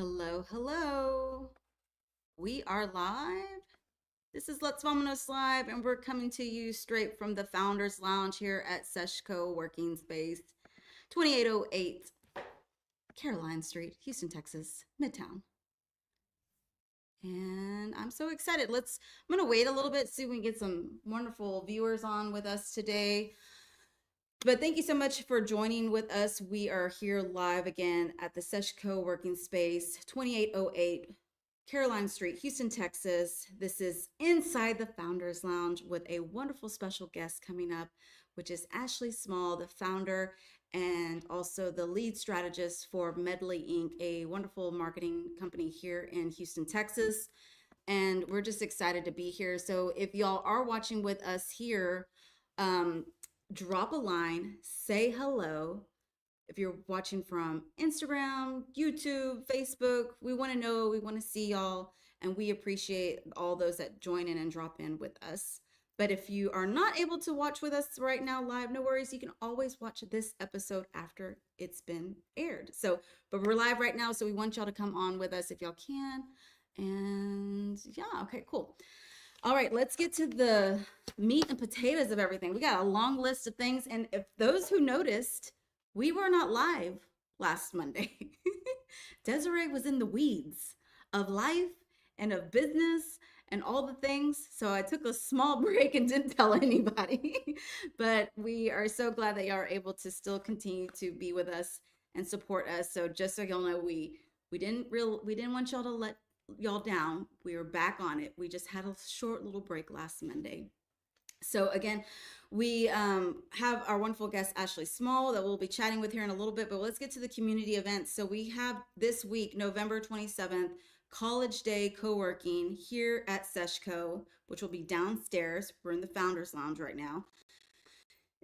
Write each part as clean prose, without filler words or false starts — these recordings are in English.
Hello, hello. We are live. This is Let's Vamonos Live, and we're coming to you straight from the Founders Lounge here at SESH Coworking Space, 2808 Caroline Street, Houston, Texas, Midtown. And I'm so excited. I'm going to wait a little bit, see if we can get some wonderful viewers on with us today. But thank you so much for joining with us. We are here live again at the SESH Coworking Space, 2808 Caroline Street, Houston, Texas. This is inside the Founders Lounge with a wonderful special guest coming up, which is Ashley Small, the founder and also the lead strategist for Medley Inc., a wonderful marketing company here in Houston, Texas. And we're just excited to be here. So if y'all are watching with us here, drop a line, say hello. If you're watching from Instagram, YouTube, Facebook, we want to know, we want to see y'all, and we appreciate all those that join in and drop in with us. But if you are not able to watch with us right now live, no worries. You can always watch this episode after it's been aired. But we're live right now, so we want y'all to come on with us if y'all can. And yeah, okay, cool. All right, let's get to the meat and potatoes of everything. We got a long list of things. And if those who noticed, we were not live last Monday. Desiree was in the weeds of life and of business and all the things. So I took a small break and didn't tell anybody. But we are so glad that y'all are able to still continue to be with us and support us. So just so y'all know, we didn't want y'all to let y'all down. We were back on it. We just had a short little break last Monday. So again, we have our wonderful guest, Ashley Small, that we'll be chatting with here in a little bit, but let's get to the community events. So we have this week, November 27th, College Day Co-working here at SESH Co, which will be downstairs. We're in the Founders Lounge right now.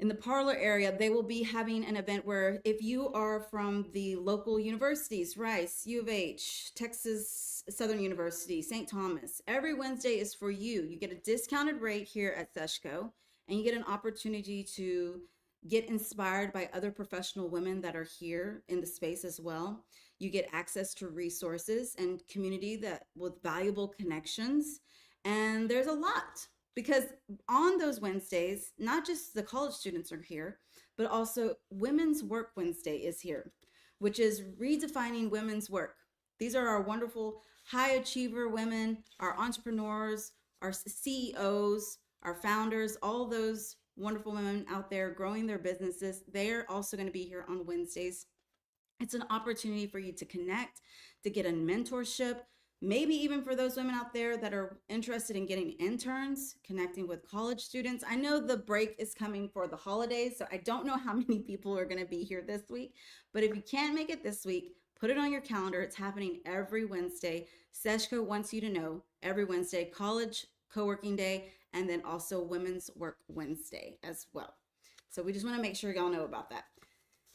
In the parlor area, they will be having an event where if you are from the local universities, Rice, U of H, Texas Southern University, St. Thomas, every Wednesday is for you. You get a discounted rate here at SESHCO, and you get an opportunity to get inspired by other professional women that are here in the space as well. You get access to resources and community that with valuable connections, and there's a lot. Because on those Wednesdays, not just the college students are here, but also Women's Work Wednesday is here, which is redefining women's work. These are our wonderful high achiever women, our entrepreneurs, our CEOs, our founders, all those wonderful women out there growing their businesses. They're also going to be here on Wednesdays. It's an opportunity for you to connect, to get a mentorship, maybe even for those women out there that are interested in getting interns, connecting with college students. I know the break is coming for the holidays, so I don't know how many people are going to be here this week. But if you can't make it this week, put it on your calendar. It's happening every Wednesday. SESHCO wants you to know every Wednesday, College Co-working Day, and then also Women's Work Wednesday as well. So we just want to make sure y'all know about that.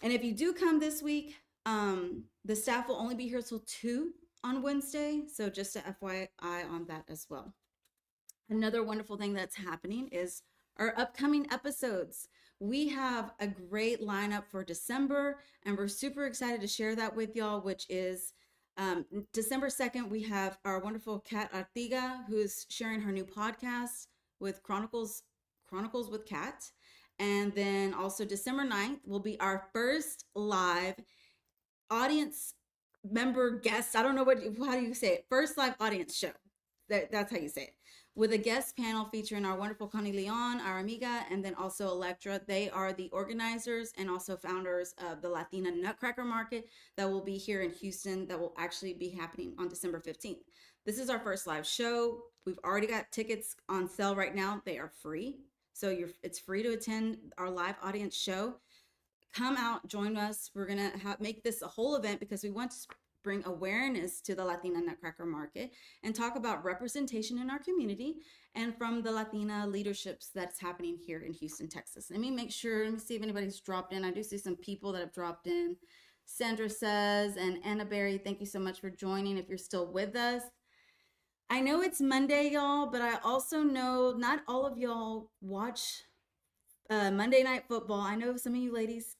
And if you do come this week, the staff will only be here till 2 on Wednesday, so just a FYI on that as well. Another wonderful thing that's happening is our upcoming episodes. We have a great lineup for December, and we're super excited to share that with y'all, which is December 2nd, we have our wonderful Kat Artiga, who's sharing her new podcast with Chronicles with Kat. And then also December 9th will be our first live audience member guest. I don't know how do you say it? First live audience show. That's how you say it. With a guest panel featuring our wonderful Connie Leon, our amiga, and then also Electra. They are the organizers and also founders of the Latina Nutcracker Market that will be here in Houston that will actually be happening on December 15th. This is our first live show. We've already got tickets on sale right now. They are free. So it's free to attend our live audience show. Come out, join us. We're going to make this a whole event because we want to bring awareness to the Latina Nutcracker Market and talk about representation in our community and from the Latina leaderships that's happening here in Houston, Texas. Let me see if anybody's dropped in. I do see some people that have dropped in. Sandra says, and Anna Berry, thank you so much for joining if you're still with us. I know it's Monday, y'all, but I also know not all of y'all watch Monday Night Football. I know some of you ladies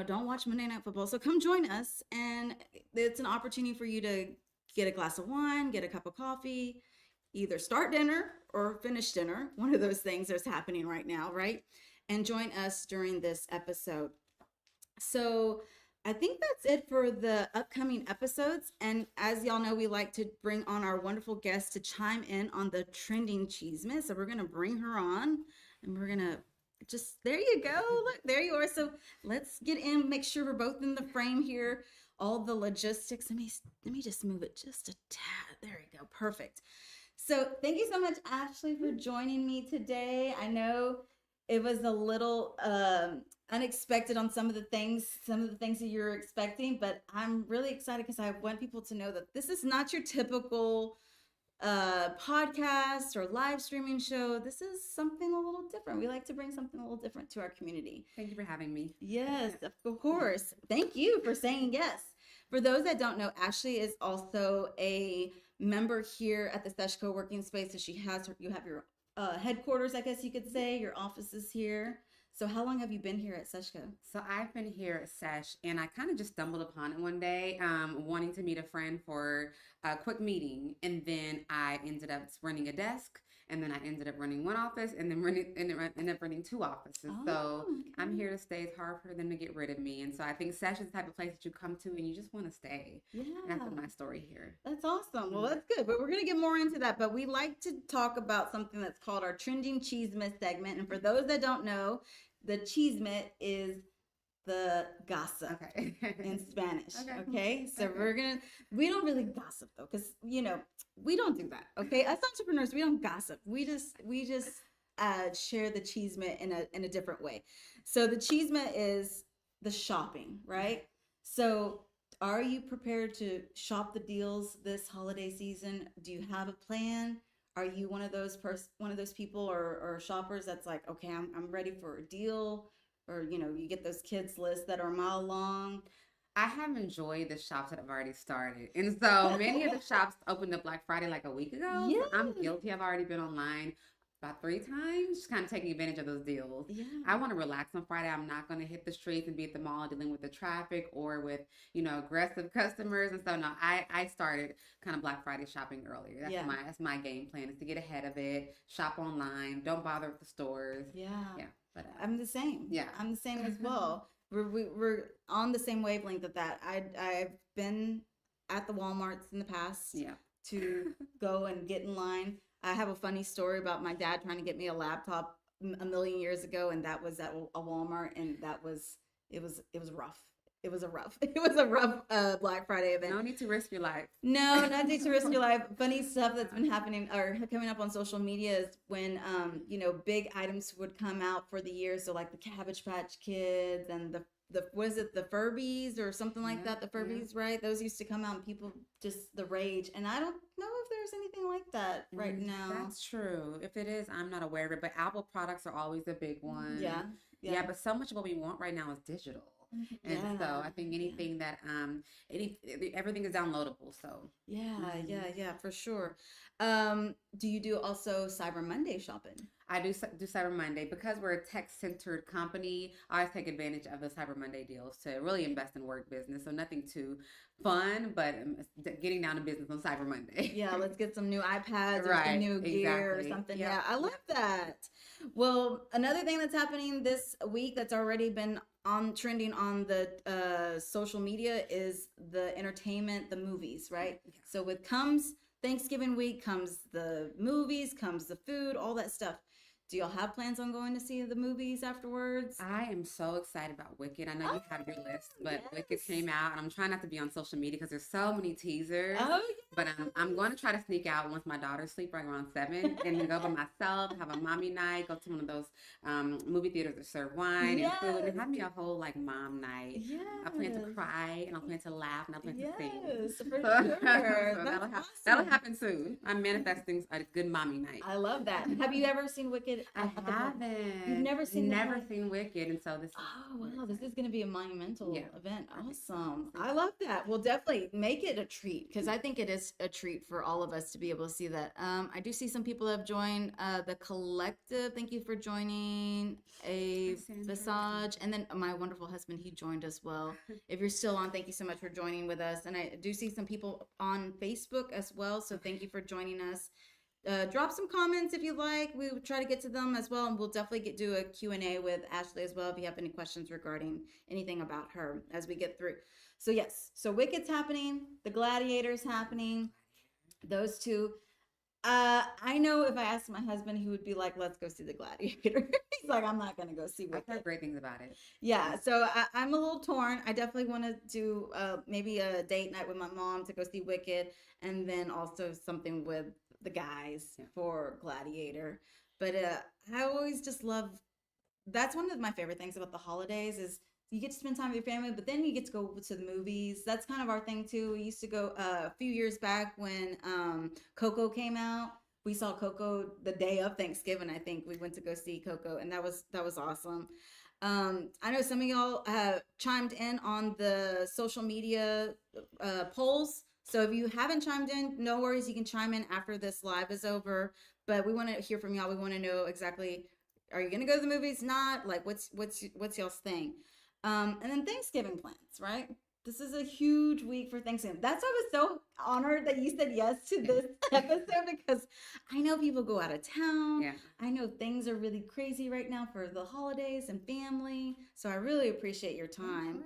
don't watch Monday Night Football. So come join us. And it's an opportunity for you to get a glass of wine, get a cup of coffee, either start dinner or finish dinner. One of those things that's happening right now, right? And join us during this episode. So I think that's it for the upcoming episodes. And as y'all know, we like to bring on our wonderful guest to chime in on the trending chisme. So we're going to bring her on and we're going to there you go. Look, there you are. So let's get in, make sure we're both in the frame here. All the logistics. Let me just move it just a tad. There you go. Perfect. So thank you so much, Ashley, for joining me today. I know it was a little unexpected on some of the things that you're expecting, but I'm really excited because I want people to know that this is not your typical podcast or live streaming show. This is something a little different. We like to bring something a little different to our community. Thank you for having me. Yes, of course. Thank you for saying yes. For those that don't know, Ashley is also a member here at the SESH Coworking Space. So you have your headquarters, I guess you could say, your office is here. So how long have you been here at SESH Co? So I've been here at SESH, and I kind of just stumbled upon it one day, wanting to meet a friend for a quick meeting, and then I ended up running a desk, and then I ended up running one office, and then ended up running two offices. Oh, so okay. I'm here to stay. It's hard for them to get rid of me, and so I think SESH is the type of place that you come to and you just want to stay. Yeah. And that's my story here. That's awesome. Well, that's good. But we're going to get more into that. But we like to talk about something that's called our Trending Chisme segment. And for those that don't know, the chisme is the gossip in Spanish. Okay. So we don't really gossip though, because we don't do that. Okay. As entrepreneurs, we don't gossip. We just share the chisme in a different way. So the chisme is the shopping, right? So are you prepared to shop the deals this holiday season? Do you have a plan? Are you one of those people or shoppers that's like, okay, I'm ready for a deal, or you get those kids lists that are a mile long? I have enjoyed the shops that have already started, and so many of the shops opened up Black Friday like a week ago. Yeah. So I'm guilty. I've already been online about 3 times, just kind of taking advantage of those deals. Yeah. I want to relax on Friday. I'm not going to hit the streets and be at the mall dealing with the traffic or with, aggressive customers. And so, no, I started kind of Black Friday shopping earlier. That's my game plan, is to get ahead of it, shop online, don't bother with the stores. Yeah. Yeah. But I'm the same. Yeah. I'm the same as well. We're on the same wavelength of that. I've been at the Walmarts in the past to go and get in line. I have a funny story about my dad trying to get me a laptop a million years ago, and that was at a Walmart, and it was rough. It was a rough Black Friday event. No need to risk your life. No, not need to risk your life. Funny stuff that's been happening or coming up on social media is when big items would come out for the year. So like the Cabbage Patch Kids and the was it the Furbies or something like that? The Furbies, right? Those used to come out and people just the rage. And I don't know if there's anything like that right now. That's true. If it is, I'm not aware of it. But Apple products are always a big one. Yeah. But so much of what we want right now is digital. And so I think anything that everything is downloadable. So yeah, for sure. Do you do also Cyber Monday shopping? I do Cyber Monday because we're a tech-centered company. I always take advantage of the Cyber Monday deals to really invest in work business. So nothing too fun, but getting down to business on Cyber Monday. Yeah, let's get some new iPads or some new gear or something. Yep. Yeah, I love that. Well, another thing that's happening this week that's already been trending on the social media is the entertainment, the movies, right? Yeah. So with comes Thanksgiving week, comes the movies, comes the food, all that stuff. Do y'all have plans on going to see the movies afterwards? I am so excited about Wicked. I know you have your list, but Wicked came out, and I'm trying not to be on social media because there's so many teasers. Oh, yes. But I'm going to try to sneak out once my daughters sleep right around 7 and then go by myself, have a mommy night, go to one of those movie theaters that serve wine and food, and have me a whole mom night. Yeah. I plan to cry, and I plan to laugh, and I plan to sing. Yes, for sure. So that'll happen soon. I'm manifesting a good mommy night. I love that. Have you ever seen Wicked? I haven't. You've never seen Wicked, and so this. Oh wow, this is going to be a monumental event. Awesome. I love that. Well, definitely make it a treat because I think it is a treat for all of us to be able to see that. I do see some people have joined the collective. Thank you for joining. A Visage, and then my wonderful husband, he joined as well. If you're still on, thank you so much for joining with us. And I do see some people on Facebook as well, so thank you for joining us. Drop some comments if you like. We will try to get to them as well, and we'll definitely do a Q&A with Ashley as well if you have any questions regarding anything about her as we get through. So yes, so Wicked's happening, the Gladiator's happening, those two. I know if I asked my husband, he would be like, let's go see the Gladiator. He's like, I'm not going to go see Wicked. I've heard great things about it. Yeah, so I'm a little torn. I definitely want to do maybe a date night with my mom to go see Wicked, and then also something with the guys for Gladiator. But I always just love, that's one of my favorite things about the holidays is you get to spend time with your family, but then you get to go to the movies. That's kind of our thing too. We used to go a few years back when Coco came out. We saw Coco the day of Thanksgiving. I think we went to go see Coco, and that was awesome. I know some of y'all have chimed in on the social media polls. So if you haven't chimed in, no worries. You can chime in after this live is over. But we want to hear from y'all. We want to know exactly, are you going to go to the movies? Not like what's y'all's thing? And then Thanksgiving plans, right? This is a huge week for Thanksgiving. That's why I was so honored that you said yes to this episode, because I know people go out of town. Yeah. I know things are really crazy right now for the holidays and family. So I really appreciate your time.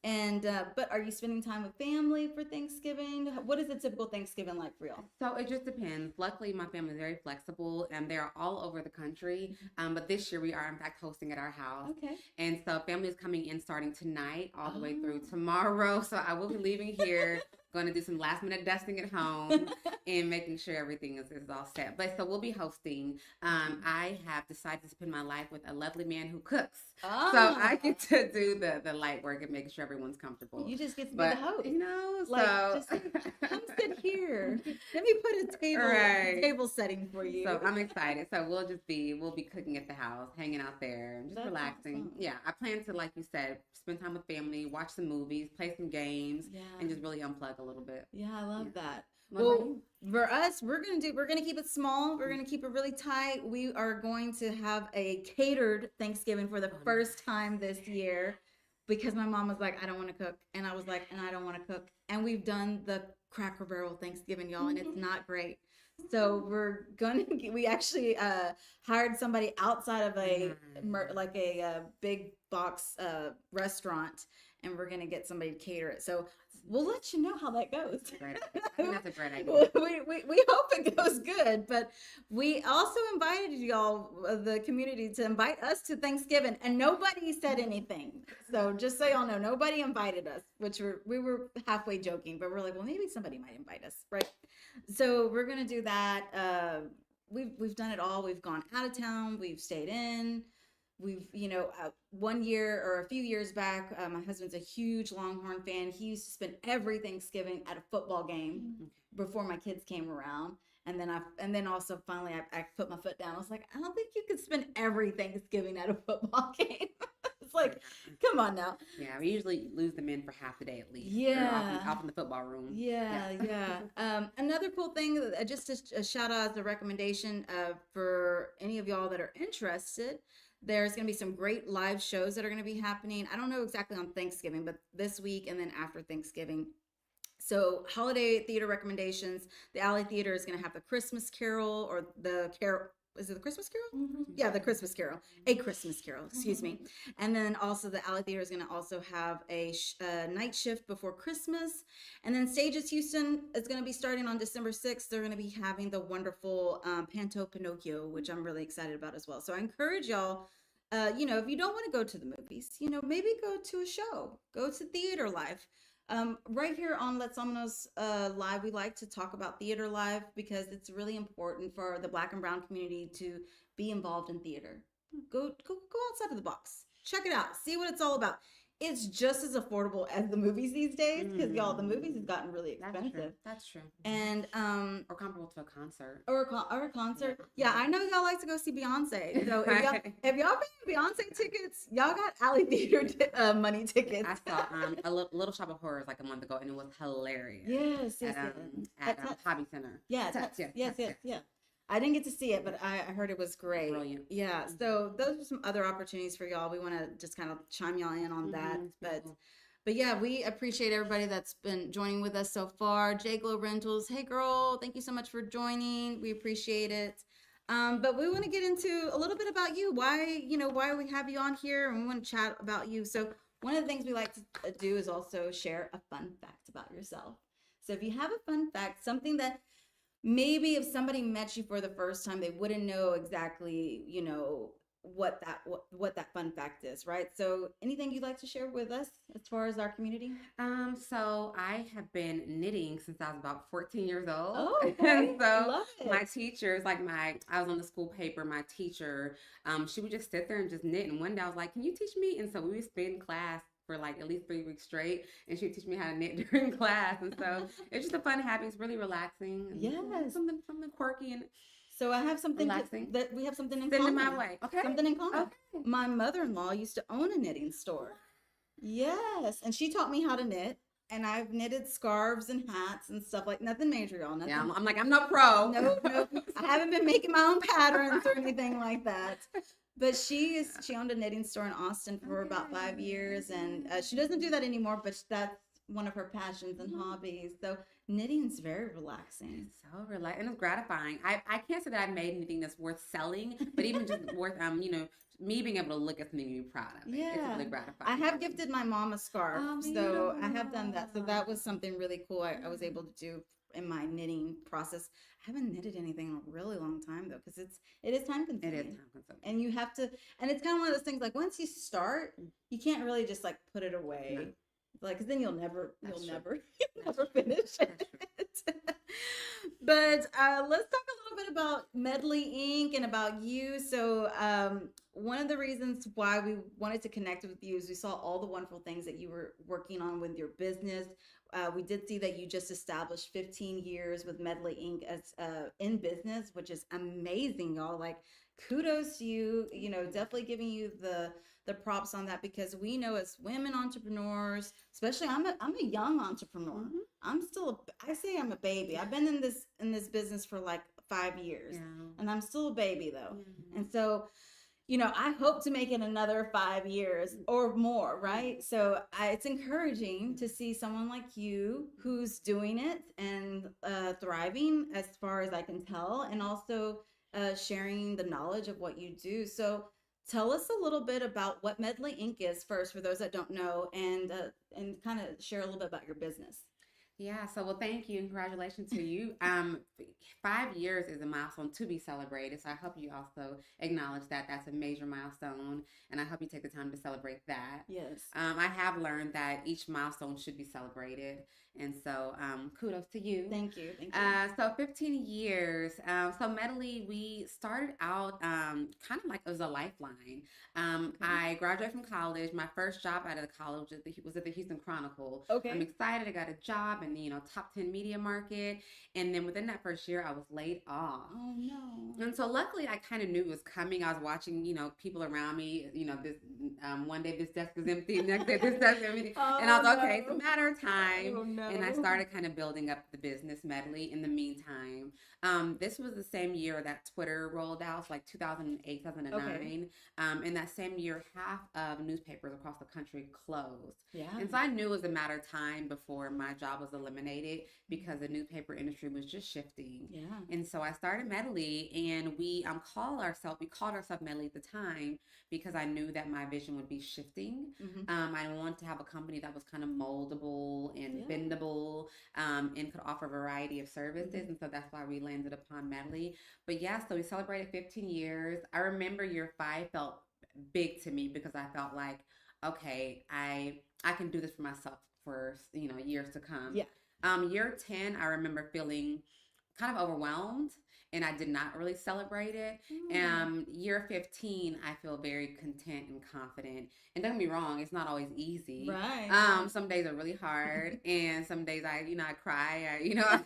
And but are you spending time with family for Thanksgiving? What is a typical Thanksgiving like for y'all? So it just depends. Luckily, my family is very flexible, and they're all over the country. But this year we are in fact hosting at our house. Okay. And so family is coming in starting tonight all the way through tomorrow. So I will be leaving here. Going to do some last minute dusting at home and making sure everything is all set. But so we'll be hosting. I have decided to spend my life with a lovely man who cooks. Oh. So I get to do the light work and making sure everyone's comfortable. You just get to be the host. You know, like, so just like, come sit here. Let me put a table setting for you. So I'm excited. So we'll be cooking at the house, hanging out there, and just relaxing. Awesome. Yeah, I plan to, like you said, spend time with family, watch some movies, play some games, and just really unplug a little bit. Yeah, I love that. Well, for us, we're gonna keep it small. We're gonna keep it really tight. We are going to have a catered Thanksgiving for the first time this year, because my mom was like, I don't want to cook, and I was like, and I don't want to cook, and we've done the Cracker Barrel Thanksgiving, y'all, and it's not great. So we actually hired somebody outside of a big box restaurant, and we're gonna get somebody to cater it. So we'll let you know how that goes. Right. I think that's a great idea. We hope it goes good, but we also invited y'all, the community, to invite us to Thanksgiving, and nobody said anything. So just so y'all know, nobody invited us, which we were halfway joking, but we're like, well, maybe somebody might invite us, right? So we're gonna do that. We've done it all. We've gone out of town. We've stayed in. We've, 1 year or a few years back, my husband's a huge Longhorn fan. He used to spend every Thanksgiving at a football game before my kids came around. And then also finally I put my foot down. I was like, I don't think you could spend every Thanksgiving at a football game. It's like, come on now. Yeah, we usually lose them in for half the day at least. Yeah. Off in the football room. Yeah. Another cool thing, just a shout out as a recommendation for any of y'all that are interested. There's going to be some great live shows that are going to be happening. I don't know exactly on Thanksgiving, but this week and then after Thanksgiving. So holiday theater recommendations. The Alley Theater is going to have the Christmas Carol, or the Carol. Is it the Christmas Carol? Mm-hmm. Yeah, the Christmas Carol. A Christmas Carol, excuse me. And then also the Alley Theater is going to also have a night shift before Christmas. And then Stages Houston is going to be starting on December 6th. They're going to be having the wonderful Panto Pinocchio, which I'm really excited about as well. So I encourage y'all, if you don't want to go to the movies, maybe go to a show, go to theater live. Right here on Let's Vamonos Live, we like to talk about theater live because it's really important for the Black and Brown community to be involved in theater. Go outside of the box. Check it out. See what it's all about. it's just as affordable as the movies these days because y'all, the movies have gotten really expensive. That's true. And or comparable to a concert. Or a concert. Yeah, I know y'all like to go see Beyonce. So if y'all paying Beyonce tickets, y'all got Alley Theater money tickets. I saw a Little Shop of Horrors like a month ago, and it was hilarious. Yes, at Hobby Center. Yeah, yes. I didn't get to see it, but I heard it was great. Brilliant. Yeah, so those are some other opportunities for y'all. We want to just kind of chime y'all in on that. But yeah, we appreciate everybody that's been joining with us so far. J Glow Rentals, hey girl, thank you so much for joining. We appreciate it. But we want to get into a little bit about you. Why we have you on here, and we want to chat about you. So one of the things we like to do is also share a fun fact about yourself. So if you have a fun fact, something that maybe if somebody met you for the first time, they wouldn't know exactly, what that fun fact is, right? So anything you'd like to share with us as far as our community? So I have been knitting since I was about 14 years old. Oh, okay. So my teachers, I was on the school paper, my teacher, she would just sit there and just knit. And one day I was like, can you teach me? And so we would spend class for at least 3 weeks straight, and she would teach me how to knit during class. And so it's just a fun habit. It's really relaxing. Yes. Something quirky and so I have something that we have something in common. Send it my way. Okay. Something in common. Okay. My mother-in-law used to own a knitting store. Yes. And she taught me how to knit. And I've knitted scarves and hats and stuff nothing major, y'all. Nothing. Yeah, I'm no pro. No. I haven't been making my own patterns or anything like that. But she owned a knitting store in Austin for about 5 years, and she doesn't do that anymore. But that's one of her passions and hobbies. So knitting is very relaxing. It's so relaxing, and it's gratifying. I can't say that I made anything that's worth selling, but even just worth me being able to look at something and be proud of it. Yeah. It's really gratifying. I have gifted my mom a scarf, so I have done that. So that was something really cool I was able to do in my knitting process. I haven't knitted anything in a really long time though, because it is time consuming. It is time consuming. And you have to, and it's kind of one of those things once you start, you can't really just put it away. No. Because then you'll never finish it. But let's talk a little bit about Medley Inc. and about you. So one of the reasons why we wanted to connect with you is we saw all the wonderful things that you were working on with your business. We did see that you just established 15 years with Medley Inc. as in business, which is amazing, y'all. Kudos to you. Definitely giving you the props on that, because we know as women entrepreneurs, especially I'm a young entrepreneur. I say I'm a baby. I've been in this business for 5 years, and I'm still a baby though. And so, I hope to make it another 5 years or more, right? So it's encouraging to see someone like you who's doing it and thriving, as far as I can tell, and also sharing the knowledge of what you do. So tell us a little bit about what Medley Inc. is first, for those that don't know, and kind of share a little bit about your business. Yeah, so thank you and congratulations to you. 5 years is a milestone to be celebrated, so I hope you also acknowledge that that's a major milestone, and I hope you take the time to celebrate that. Yes. I have learned that each milestone should be celebrated, and so kudos to you. Thank you. So 15 years. So Medley, we started out kind of like it was a lifeline. I graduated from college. My first job out of the college was at the Houston Chronicle. Okay. I'm excited. I got a job in the top 10 media market, and then within that first year, I was laid off. Oh no! And so luckily, I kind of knew it was coming. I was watching people around me. This one day this desk is empty, next day this desk is empty, and I was like, okay, it's a matter of time. Oh, no. And I started kind of building up the business Medley in the meantime. This was the same year that Twitter rolled out, so 2008, 2009. Okay. In that same year, half of newspapers across the country closed. Yeah. And so I knew it was a matter of time before my job was eliminated, because the newspaper industry was just shifting. Yeah. And so I started Medley, and we called ourselves Medley at the time, because I knew that my vision would be shifting. I wanted to have a company that was kind of moldable and bendable, and could offer a variety of services. And so that's why we landed upon Medley. But yeah, so we celebrated 15 years. I remember year 5 felt big to me, because I felt like, okay, I can do this for myself for years to come. Yeah. Year 10, I remember feeling kind of overwhelmed, and I did not really celebrate it. Year 15, I feel very content and confident. And don't get me wrong, it's not always easy. Right. Some days are really hard, and some days I cry.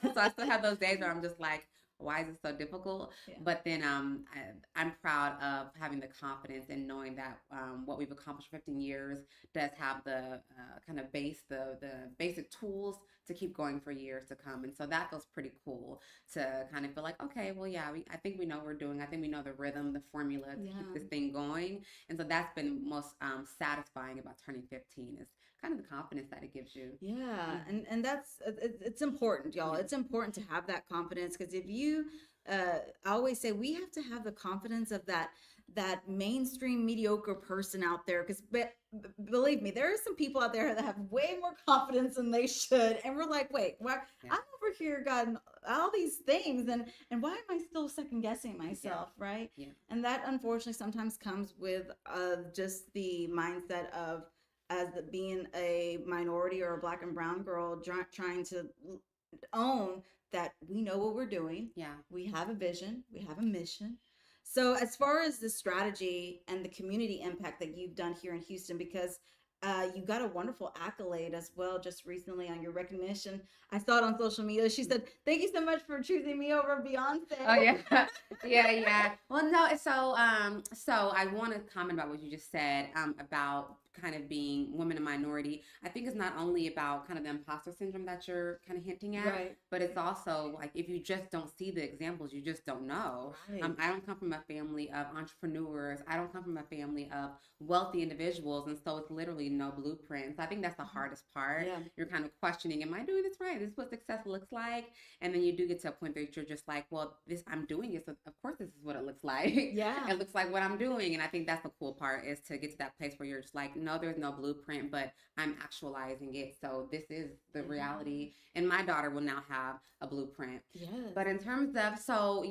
So I still have those days where I'm just like, why is it so difficult? Yeah. But then I'm proud of having the confidence and knowing that what we've accomplished for 15 years does have the kind of the basic tools to keep going for years to come. And so that feels pretty cool to kind of feel like, okay, well, yeah, I think we know what we're doing. I think we know the rhythm, the formula to keep this thing going. And so that's been most satisfying about turning 15 is kind of the confidence that it gives you. Yeah, and that's it's important, y'all. Yeah. It's important to have that confidence because if you, I always say we have to have the confidence of that mainstream mediocre person out there. Because believe me, there are some people out there that have way more confidence than they should, and we're like, wait, why? Yeah. I'm over here, got all these things, and why am I still second guessing myself, right? Yeah. And that unfortunately sometimes comes with just the mindset of as being a minority or a black and brown girl trying to own that we know what we're doing. Yeah. We have a vision, we have a mission. So as far as the strategy and the community impact that you've done here in Houston, because you got a wonderful accolade as well just recently on your recognition. I saw it on social media. She said, "Thank you so much for choosing me over Beyonce." Oh yeah, yeah. Well, no. So I want to comment about what you just said about kind of being women and minority. I think it's not only about kind of the imposter syndrome that you're kind of hinting at, right. But it's also like if you just don't see the examples, you just don't know. Right. I don't come from a family of entrepreneurs. I don't come from a family of wealthy individuals, and so it's literally no blueprint. So I think that's the hardest part. Yeah. You're kind of questioning, am I doing this right? This is what success looks like. And then you do get to a point that you're just like, well, I'm doing it. So of course this is what it looks like. Yeah. It looks like what I'm doing. And I think that's the cool part is to get to that place where you're just like, no, there's no blueprint, but I'm actualizing it. So this is the reality. And my daughter will now have a blueprint. Yes. But in terms of, so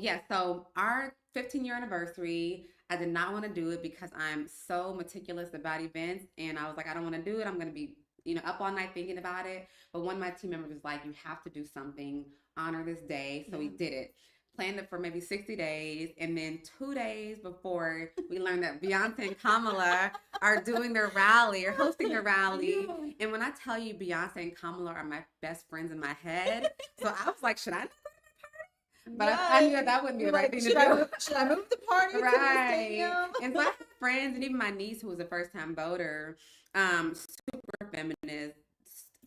our 15-year anniversary, I did not want to do it because I'm so meticulous about events. And I was like, I don't want to do it. I'm going to be up all night thinking about it. But one of my team members was like, you have to do something, honor this day. So we did it. Planned it for maybe 60 days. And then 2 days before we learned that Beyonce and Kamala are doing their rally or hosting their rally. Yeah. And when I tell you Beyonce and Kamala are my best friends in my head. So I was like, should I not go to the party? But I knew that wouldn't be the right thing to do. Should I move the party right. to the stadium? And so I had friends, and even my niece, who was a first-time voter, super feminist,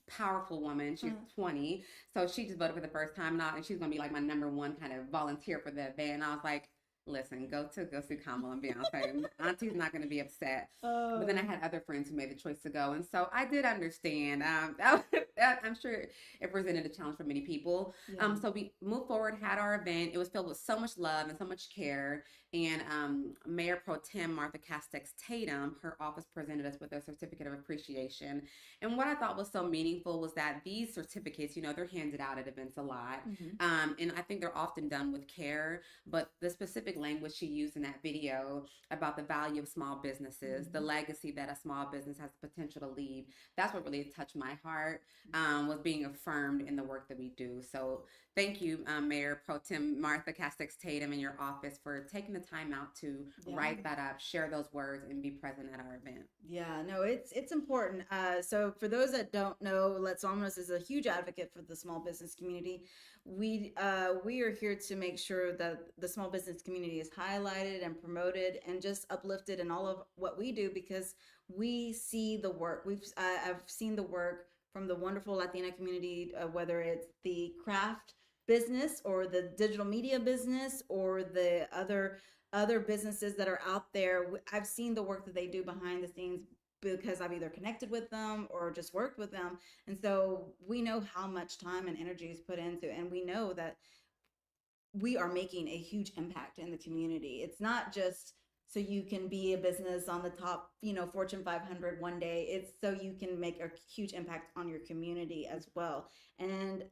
powerful woman. She's 20, so she just voted for the first time now, and she's gonna be like my number one kind of volunteer for the event. And I was like, listen, go see Kamala and Beyonce. Auntie's not going to be upset. But then I had other friends who made the choice to go. And so I did understand. I'm sure it presented a challenge for many people. Yeah. So we moved forward, had our event. It was filled with so much love and so much care. And Mayor Pro Tem Martha Castex Tatum, her office presented us with a certificate of appreciation. And what I thought was so meaningful was that these certificates, they're handed out at events a lot. Mm-hmm. And I think they're often done with care. But the specific language she used in that video about the value of small businesses, mm-hmm. the legacy that a small business has the potential to leave, that's what really touched my heart, was being affirmed in the work that we do. So thank you, Mayor Pro Tem Martha Castex Tatum and your office for taking the time out to write that up, share those words, and be present at our event. Yeah, no, it's important. So for those that don't know, Let's Vamonos is a huge advocate for the small business community. We are here to make sure that the small business community is highlighted and promoted and just uplifted in all of what we do, because we see the work. I've seen the work from the wonderful Latina community, whether it's the craft business or the digital media business or the other businesses that are out there. I've seen the work that they do behind the scenes because I've either connected with them or just worked with them. And so we know how much time and energy is put into, and we know that we are making a huge impact in the community. It's not just so you can be a business on the top, Fortune 500 one day. It's so you can make a huge impact on your community as well. And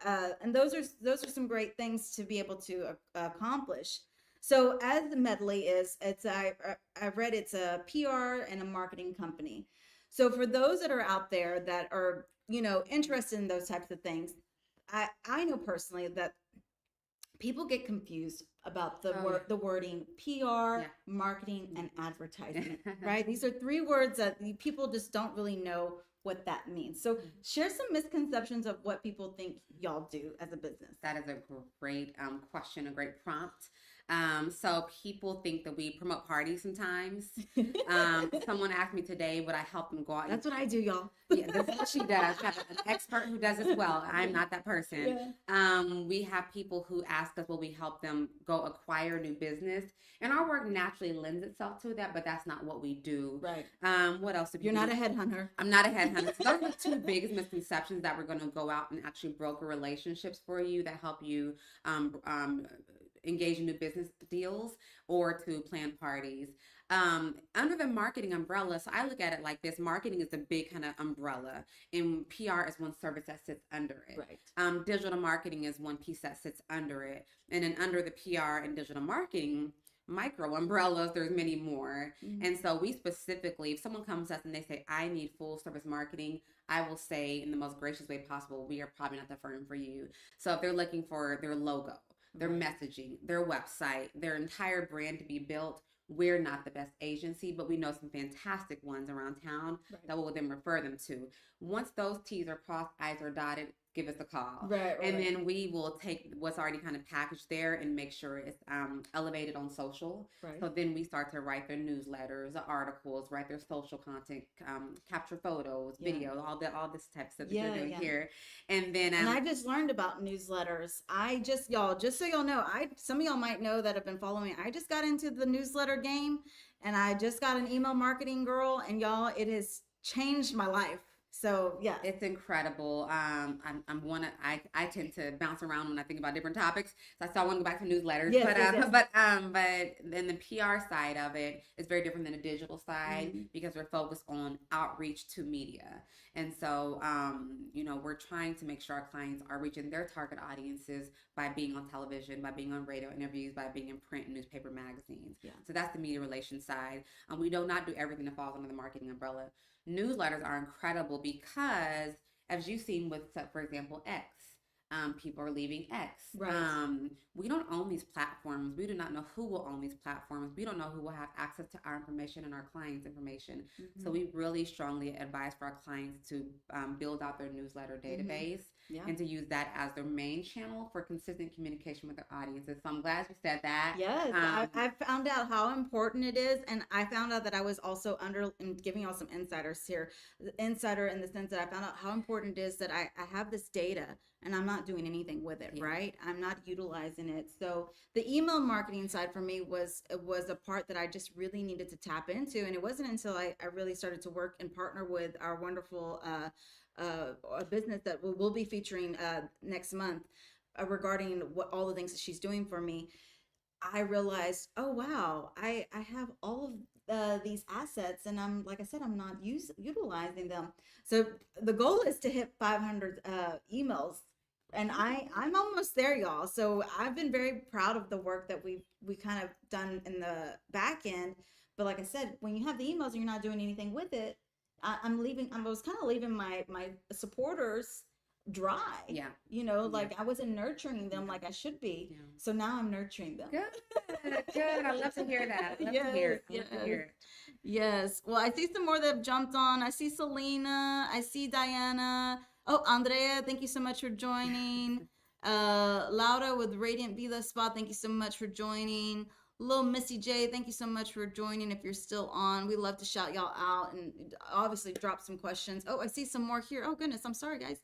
those are some great things to be able to accomplish. So as the Medley is, I've read it's a PR and a marketing company. So for those that are out there that are, interested in those types of things, I know personally that people get confused about the wording PR, marketing, and advertising, right? These are three words that people just don't really know what that means. So share some misconceptions of what people think y'all do as a business. That is a great question, a great prompt. So people think that we promote parties sometimes. Someone asked me today, would I help them go out? That's what I do, y'all. Yeah, that's what she does. We have an expert who does as well. I'm not that person. Yeah. We have people who ask us, will we help them go acquire new business? And our work naturally lends itself to that, but that's not what we do. Right. What else? You're not a headhunter. I'm not a headhunter. So those are the two biggest misconceptions that we're going to go out and actually broker relationships for you that help you engage in new business deals or to plan parties. Under the marketing umbrella, so I look at it like this: marketing is the big kind of umbrella, and PR is one service that sits under it. Right. Digital marketing is one piece that sits under it, and then under the PR and digital marketing micro umbrellas, there's many more. And so we specifically, if someone comes to us and they say, I need full service marketing, I will say in the most gracious way possible, we are probably not the firm for you. So if they're looking for their logo, their messaging, their website, their entire brand to be built, we're not the best agency, but we know some fantastic ones around town that will then refer them to. Once those T's are crossed, I's are dotted, give us a call. And then we will take what's already kind of packaged there and make sure it's elevated on social. So then we start to write their newsletters, the articles, write their social content, capture photos, videos, all this type of stuff that they're doing here. And then and I just learned about newsletters. Just so y'all know, some of y'all might know that have been following me. I just got into the newsletter game, and I just got an email marketing girl, and y'all, it has changed my life. So yeah, it's incredible. I tend to bounce around when I think about different topics. So I still want to go back to newsletters, but then the PR side of it is very different than the digital side because we're focused on outreach to media. And so, we're trying to make sure our clients are reaching their target audiences by being on television, by being on radio interviews, by being in print and newspaper magazines. So that's the media relations side. We do not do everything that falls under the marketing umbrella. Newsletters are incredible because, as you've seen with, for example, X, people are leaving X. We don't own these platforms. We do not know who will own these platforms. We don't know who will have access to our information and our clients' information. So we really strongly advise for our clients to build out their newsletter database and to use that as their main channel for consistent communication with their audiences. So I'm glad you said that. Yes, I found out how important it is, and I found out that I was also giving y'all some insider in the sense that I found out how important it is that I have this data and I'm not doing anything with it, right? I'm not utilizing it. So the email marketing side for me was a part that I just really needed to tap into. And it wasn't until I really started to work and partner with our wonderful a business that we'll be featuring next month regarding all the things that she's doing for me. I realized, oh wow, I have all of these assets, and I'm, like I said, I'm not utilizing them. So the goal is to hit 500 emails, and I'm almost there, y'all. So I've been very proud of the work that we kind of done in the back end. But like I said, when you have the emails and you're not doing anything with it, I was kind of leaving my supporters dry. I wasn't nurturing them like I should be. So now I'm nurturing them. Good. I love to hear that. I love to hear it. Yes. Well, I see some more that have jumped on. I see Selena. I see Diana. Oh, Andrea, thank you so much for joining. Laura with Radiant Vila Spa, thank you so much for joining. Little Missy J, thank you so much for joining. If you're still on, we love to shout y'all out and obviously drop some questions. Oh, I see some more here. Oh goodness, I'm sorry guys.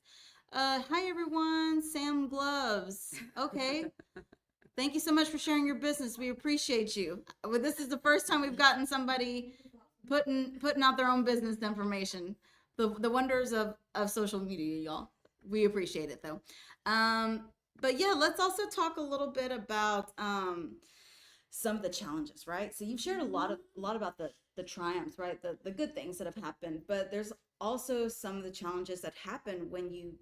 Hi everyone, Sam Gloves. Okay. Thank you so much for sharing your business. We appreciate you. Well, this is the first time we've gotten somebody putting out their own business information. The wonders of social media, y'all. We appreciate it though. But yeah, let's also talk a little bit about some of the challenges, right? So you've shared a lot about the triumphs, right? The good things that have happened, but there's also some of the challenges that happen when you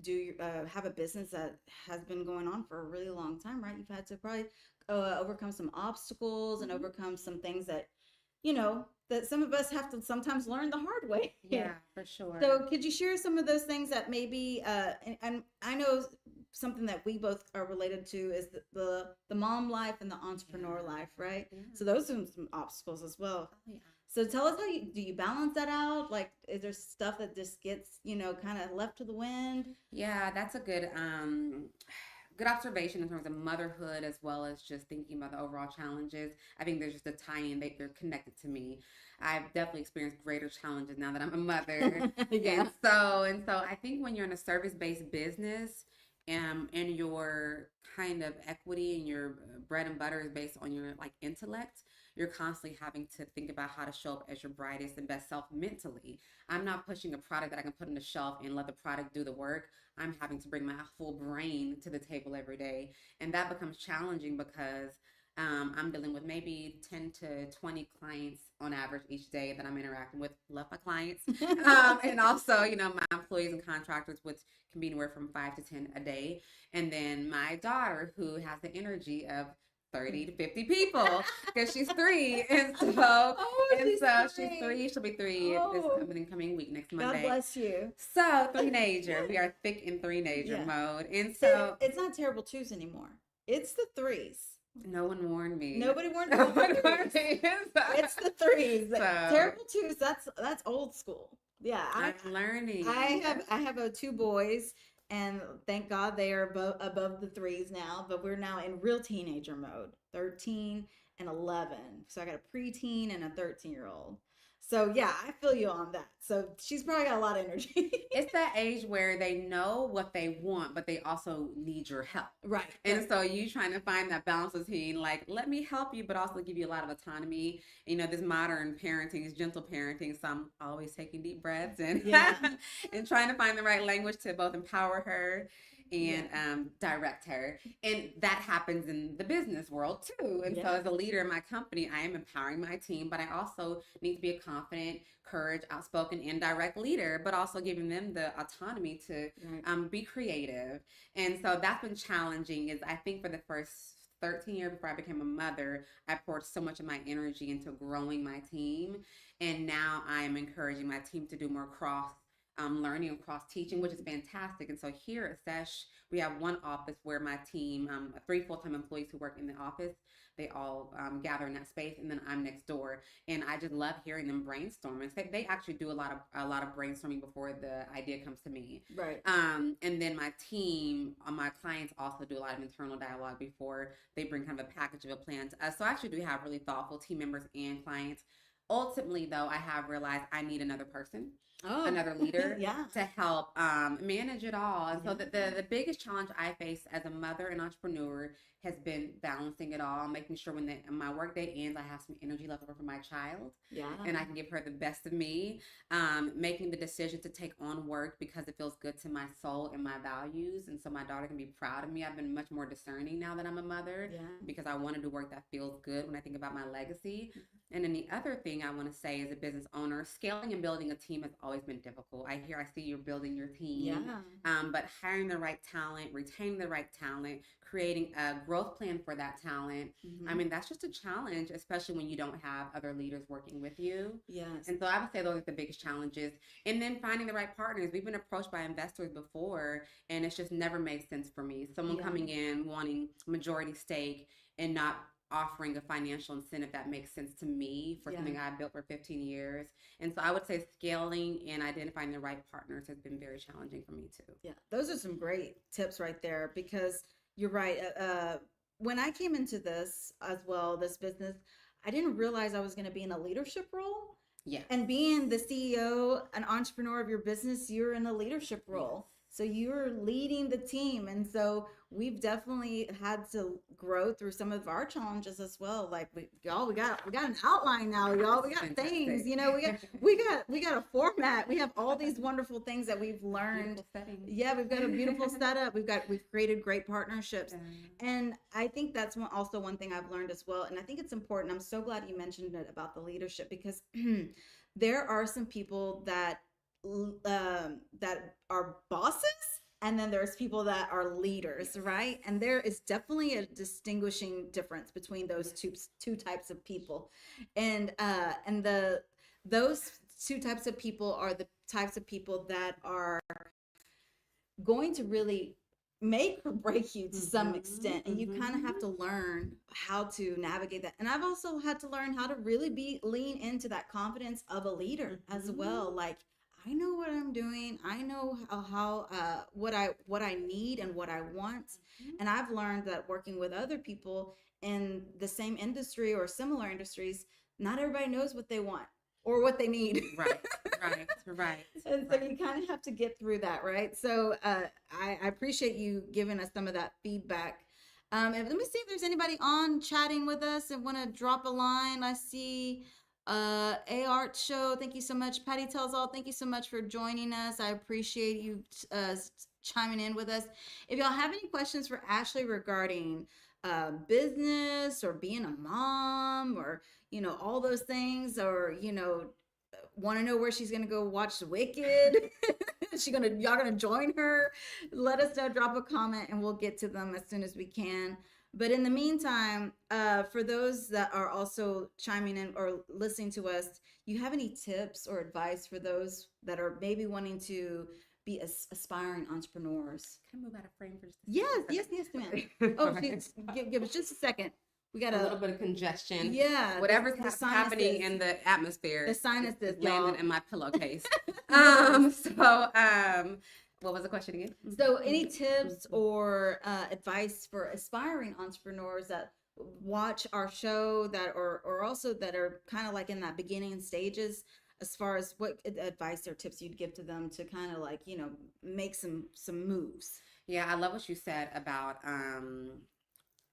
do have a business that has been going on for a really long time, right? You've had to probably overcome some obstacles and overcome some things that that some of us have to sometimes learn the hard way. Yeah, for sure. So could you share some of those things that maybe and I know something that we both are related to is the mom life and the entrepreneur life, right? Yeah. So those are some obstacles as well. Oh, yeah. So tell us, how do you balance that out? Like, is there stuff that just gets, kind of left to the wind? Yeah, that's a good observation in terms of motherhood, as well as just thinking about the overall challenges. I think there's just a tie-in, they're connected to me. I've definitely experienced greater challenges now that I'm a mother. Yeah. And so I think when you're in a service-based business, and your kind of equity and your bread and butter is based on your like intellect, you're constantly having to think about how to show up as your brightest and best self mentally. I'm not pushing a product that I can put on the shelf and let the product do the work. I'm having to bring my full brain to the table every day. And that becomes challenging because I'm dealing with maybe 10 to 20 clients on average each day that I'm interacting with. Love my clients. And also, my employees and contractors, which can be anywhere from 5 to 10 a day. And then my daughter, who has the energy of 30 to 50 people because she's 3. And so, she's 3. She'll be 3 this coming week, next Monday. God bless you. So, 3-nager. We are thick in 3-nager mode. And so it's not terrible 2s anymore. It's the 3s. No one warned me. Nobody warned me. It's the 3s. So, terrible 2s. That's old school. Yeah, I'm learning. I have 2 boys, and thank God they are above the 3s now. But we're now in real teenager mode, 13 and 11. So I got a preteen and a 13-year-old. So yeah, I feel you on that. So she's probably got a lot of energy. It's that age where they know what they want, but they also need your help. Right. And so you trying to find that balance between like, let me help you, but also give you a lot of autonomy. This modern parenting is gentle parenting. So I'm always taking deep breaths and and trying to find the right language to both empower her and direct her. And that happens in the business world too. And so as a leader in my company, I am empowering my team, but I also need to be a confident, courage, outspoken, and direct leader, but also giving them the autonomy to be creative. And so that's been challenging. Is I think for the first 13 years before I became a mother, I poured so much of my energy into growing my team. And now I am encouraging my team to do more learning and cross teaching, which is fantastic. And so here at SESH, we have one office where my team, 3 full-time employees who work in the office, they all gather in that space, and then I'm next door. And I just love hearing them brainstorm. They actually do a lot of brainstorming before the idea comes to me. Right. And then my team, my clients also do a lot of internal dialogue before they bring kind of a package of a plan to us. So I actually do have really thoughtful team members and clients. Ultimately, though, I have realized I need another person. Another leader to help manage it all. And so the biggest challenge I face as a mother and entrepreneur has been balancing it all, making sure when my workday ends, I have some energy left over for my child. And I can give her the best of me. Making the decision to take on work because it feels good to my soul and my values. And so my daughter can be proud of me. I've been much more discerning now that I'm a mother because I want to do work that feels good when I think about my legacy. And then the other thing I want to say as a business owner, scaling and building a team has always been difficult. I see you're building your team, but hiring the right talent, retaining the right talent, creating a growth plan for that talent. I mean, that's just a challenge, especially when you don't have other leaders working with you. Yes. And so I would say those are the biggest challenges. And then finding the right partners. We've been approached by investors before, and it's just never made sense for me. Someone coming in wanting majority stake and not offering a financial incentive that makes sense to me for something I built for 15 years. And so I would say scaling and identifying the right partners has been very challenging for me too. Yeah, those are some great tips right there, because you're right. When I came into this as well, this business, I didn't realize I was going to be in a leadership role. Yeah. And being the CEO, an entrepreneur of your business, you're in a leadership role. So you're leading the team. And so we've definitely had to grow through some of our challenges as well. Like we got an outline now, y'all. We got things, we got a format. We have all these wonderful things that we've learned. Yeah, we've got a beautiful setup. We've created great partnerships. And I think that's also one thing I've learned as well. And I think it's important. I'm so glad you mentioned it about the leadership, because there are some people that are bosses, and then there's people that are leaders, right? And there is definitely a distinguishing difference between those two types of people. And those 2 types of people are the types of people that are going to really make or break you to some extent, and you kind of have to learn how to navigate that. And I've also had to learn how to really lean into that confidence of a leader as well. Like, I know what I'm doing. I know what I need and what I want. And I've learned that working with other people in the same industry or similar industries, not everybody knows what they want or what they need. Right. And so you kind of have to get through that, right? So I appreciate you giving us some of that feedback. And let me see if there's anybody on chatting with us and want to drop a line. I see A Art Show. Thank you so much. Patty Tells All. Thank you so much for joining us. I appreciate you chiming in with us. If y'all have any questions for Ashley regarding business or being a mom or, all those things, or, want to know where she's gonna go watch Wicked, y'all gonna join her, let us know, drop a comment, and we'll get to them as soon as we can. But in the meantime, for those that are also chiming in or listening to us, you have any tips or advice for those that are maybe wanting to be aspiring entrepreneurs? Can I move out of frame for just a second? Yes, ma'am. Oh, give us just a second. We got a little bit of congestion. Yeah. Whatever's happening in the atmosphere. The sinuses landed in my pillowcase. What was the question again? So any tips or advice for aspiring entrepreneurs that watch our show that or also that are kind of like in that beginning stages, as far as what advice or tips you'd give to them to kind of like, make some moves? Yeah, I love what you said about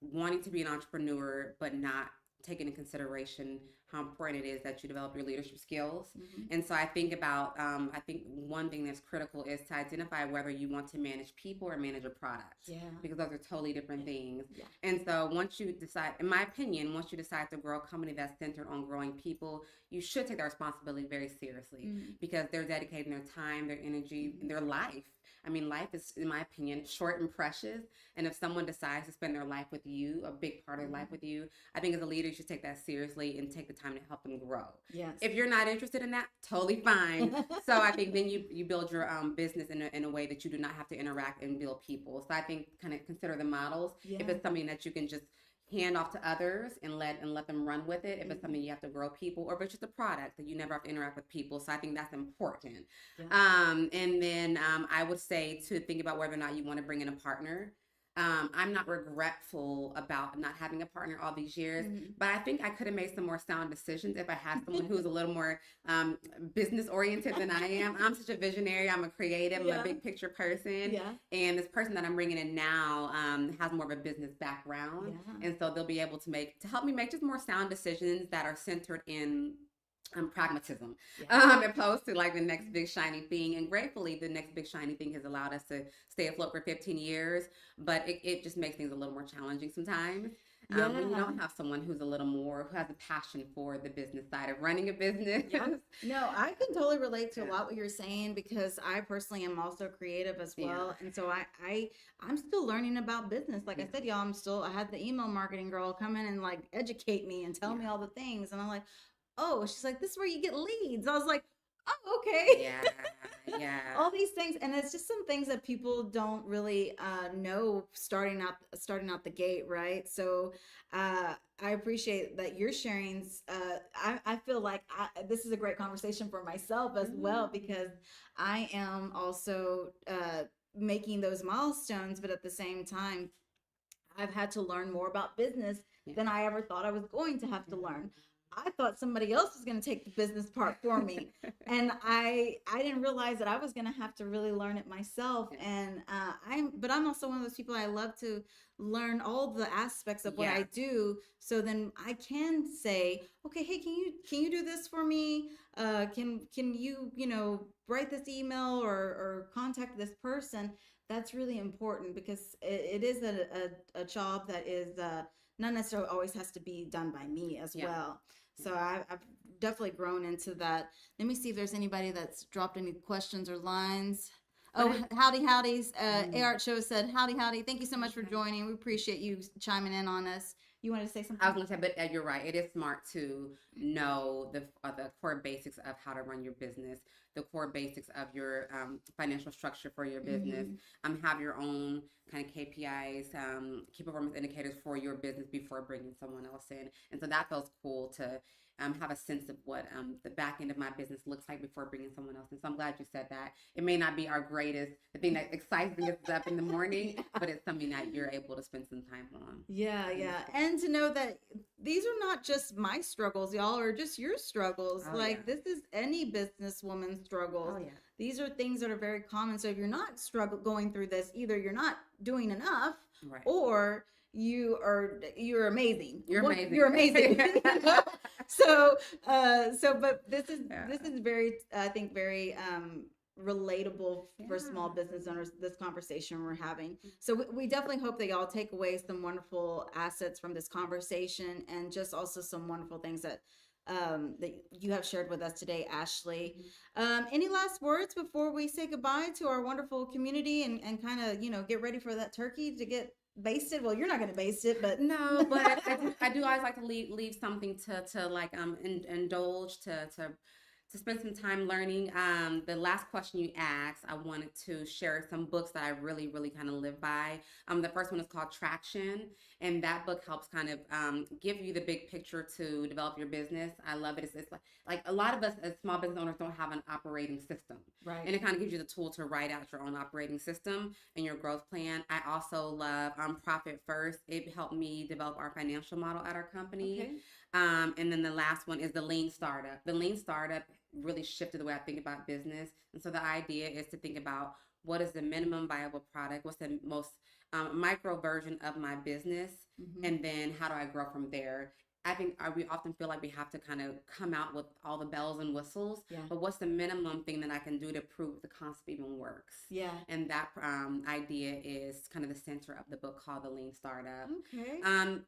wanting to be an entrepreneur, but not taking into consideration how important it is that you develop your leadership skills. And so I think about, I think one thing that's critical is to identify whether you want to manage people or manage a product. Because those are totally different things. And so once you decide, in my opinion, once you decide to grow a company that's centered on growing people, you should take that responsibility very seriously because they're dedicating their time, their energy, their life. I mean, life is, in my opinion, short and precious. And if someone decides to spend their life with you, a big part of their life with you, I think as a leader, you should take that seriously and take the time to help them grow. If you're not interested in that, totally fine. So I think then you build your business in a way that you do not have to interact and build people. So I think kind of consider the models. If it's something that you can just hand off to others and let them run with it, if it's something you have to grow people, or if it's just a product that you never have to interact with people. So I think that's important. And then I would say to think about whether or not you want to bring in a partner. I'm not regretful about not having a partner all these years, but I think I could have made some more sound decisions if I had someone who's a little more business oriented than I am. I'm such a visionary. I'm a creative. I'm a big picture person. And this person that I'm bringing in now has more of a business background. And so they'll be able to help me make just more sound decisions that are centered in pragmatism, opposed to like the next big shiny thing. And gratefully, the next big shiny thing has allowed us to stay afloat for 15 years, but it just makes things a little more challenging sometimes. When you don't have someone who has a passion for the business side of running a business. No, I can totally relate to a lot what you're saying, because I personally am also creative as well. And so I'm still learning about business. Like I said, y'all, I had the email marketing girl come in and like educate me and tell me all the things. And I'm like, oh, she's like, this is where you get leads. I was like, oh, okay. All these things. And it's just some things that people don't really know starting out the gate, right? So I appreciate that you're sharing. I feel like this is a great conversation for myself as well, because I am also making those milestones, but at the same time, I've had to learn more about business than I ever thought I was going to have to learn. I thought somebody else was going to take the business part for me. And I didn't realize that I was going to have to really learn it myself. And I'm also one of those people, I love to learn all the aspects of what I do. So then I can say, okay, hey, can you do this for me? Can you, write this email or contact this person? That's really important, because it is a job that is not necessarily always has to be done by me as well. So I've definitely grown into that. Let me see if there's anybody that's dropped any questions or lines. Oh, howdies. Art Show said, howdy. Thank you so much for joining. We appreciate you chiming in on us. You wanted to say something? I was going to say, but you're right. It is smart to know the core basics of how to run your business. the core basics of your financial structure for your business. Have your own kind of KPIs, key performance indicators for your business before bringing someone else in. And so that feels cool to have a sense of what the back end of my business looks like before bringing someone else in. So I'm glad you said that. It may not be our greatest, the thing that excites and gets us up in the morning, but it's something that you're able to spend some time on. Yeah, yeah. And to know that these are not just my struggles, y'all, or just your struggles. This is any businesswoman's struggles. Oh, yeah. These are things that are very common. So if you're not going through this, either you're not doing enough, right, or you're amazing. You're amazing. You're amazing. But this is very, I think, very relatable for small business owners, this conversation we're having. So we definitely hope that y'all take away some wonderful assets from this conversation, and just also some wonderful things that you have shared with us today, Ashley. Any last words before we say goodbye to our wonderful community and kind of, get ready for that turkey to get basted? Well, you're not going to baste it, but no, but I do always like to leave something to like indulge, to spend some time learning. The last question you asked, I wanted to share some books that I really, really kind of live by. The first one is called Traction, and that book helps kind of give you the big picture to develop your business. I love it. It's like a lot of us as small business owners don't have an operating system. Right. And it kind of gives you the tool to write out your own operating system and your growth plan. I also love Profit First. It helped me develop our financial model at our company. Okay. And then the last one is the Lean Startup. The Lean Startup really shifted the way I think about business. And so the idea is to think about, what is the minimum viable product? What's the most micro version of my business? And then how do I grow from there? I think we often feel like we have to kind of come out with all the bells and whistles, but what's the minimum thing that I can do to prove the concept even works? Yeah. And that idea is kind of the center of the book called The Lean Startup. Okay.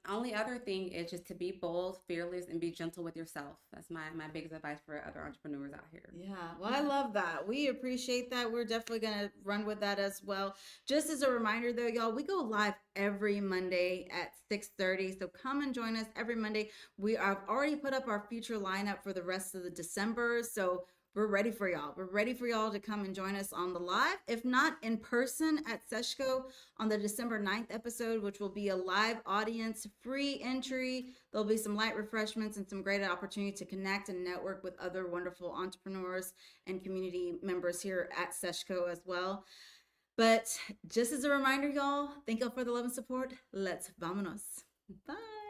Only other thing is just to be bold, fearless, and be gentle with yourself. That's my biggest advice for other entrepreneurs out here. Yeah. Well, I love that. We appreciate that. We're definitely going to run with that as well. Just as a reminder though, y'all, we go live every Monday at 6:30. So come and join us every Monday. We have already put up our future lineup for the rest of the December. So we're ready for y'all. We're ready for y'all to come and join us on the live, if not in person at SESH Co on the December 9th episode, which will be a live audience, free entry. There'll be some light refreshments and some great opportunity to connect and network with other wonderful entrepreneurs and community members here at SESH Co as well. But just as a reminder, y'all, thank y'all for the love and support. Let's vamonos. Bye.